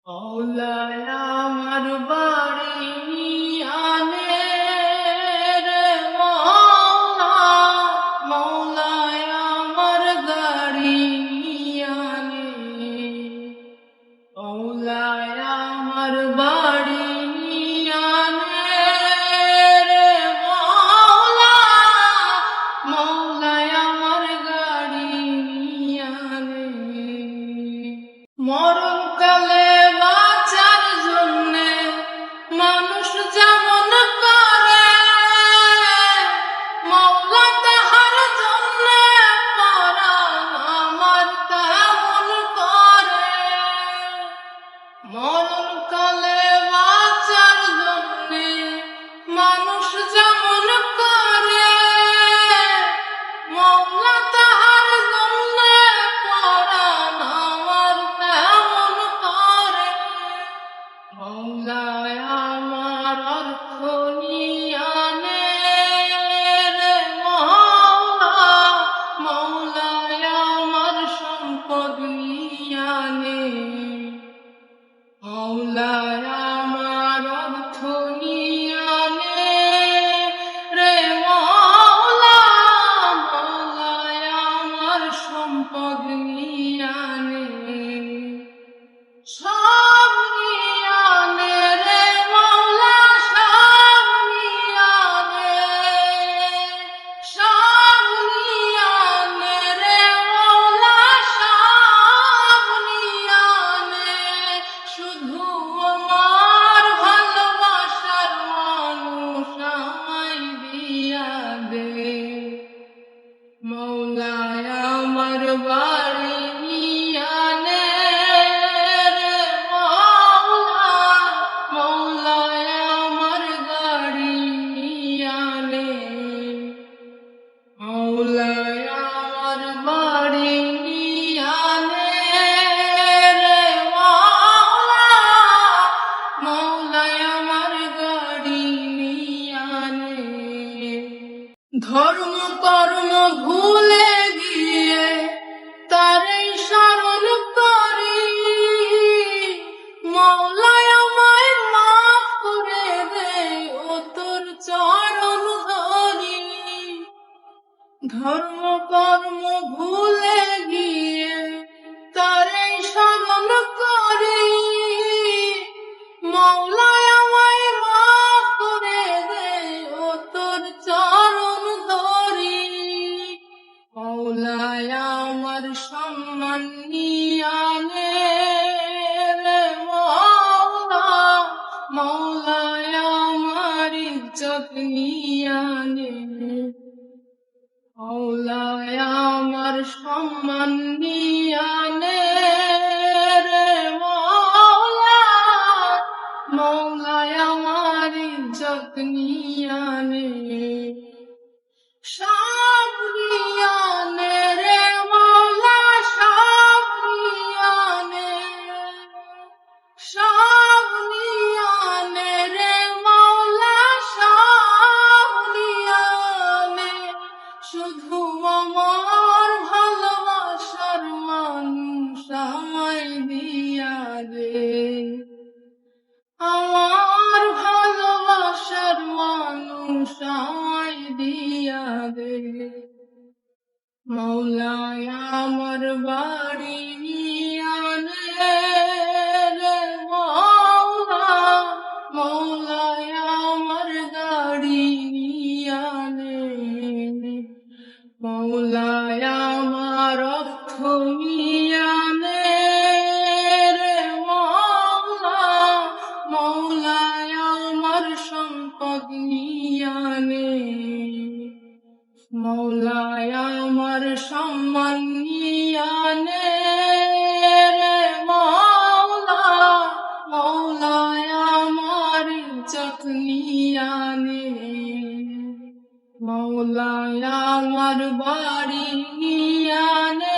মৌলায় আমার বাড়ি আনে রে মৌলা, মৌলায় আমার গাড়ি আনে, মৌলায় আমার বাড়ি আনে রে মৌলা, মৌলায় আমার গাড়ি আনে। মরণকালে বাঁচার জন্যে মানুষ যেমন করে, মওলা তাহার জন্যে পরাণ আমার তেমন করে। মরণকালে বাঁচার জন্যে মানুষ যেমন করে, মওলা তাহার জন্যে পরাণ আমার তেমন করে। মৌলায় আমার অর্থ আনে রে মৌলা, মৌলায় আমার সম্পদ আনে, মৌলায় আমার অর্থ আনে রে মৌলা, মৌলায় আমার সম্পদ আনে। সব আনে রে মৌলা, সব আনে, সব আনে রে মৌলা, সব আনে। শুধু আমার ভালোবাসার মানুষ আমায় দিয়া দে। মৌলায় আমার বাড়ি আনে রে মৌলা, মৌলায় আমার গাড়ি আনে, মৌলায় আমার বাড়ি আনে রে মৌলা, মৌলায় আমার গাড়ি আনে। ধর্ম কর্ম ভুলে গিয়ে তারই স্মরণ করি, মওলায় আমায় মাফ করে দে ও তোর চরণ ধরি। ধর্ম কর্ম ভুলে গিয়ে তারই স্মরণ করি, মওলায় আমায় মাফ করে দে ও তোর চরণ ধরি। মৌলায় আমার সম্মান আনে রে মৌলা, মৌলায় আমার ইজ্জত আনে, মৌলায় আমার সম্মান আনে রে মৌলা, মৌলায় আমার ইজ্জত আনে। সব আনে রে মৌলা, সব আনে, সব আনে রে মৌলা, সব আনে। শুধু আমার ভালোবাসার মানুষ আমায় দিয়া দে। আমার ভালোবাসার মানুষ আমায় দিয়া দে। মৌলায় আমার বাড়ি আনে রে মৌলা, মৌলায় আমার গাড়ি আনে, মৌলায় আমার অর্থ আনে রে মৌলা, মৌলায় আমার সম্পদ আনে, মৌলায় আমার সম্মান আনে রে মৌলা, মৌলায় আমার ইজ্জত আনে, মৌলায় আমার বাড়ি আনে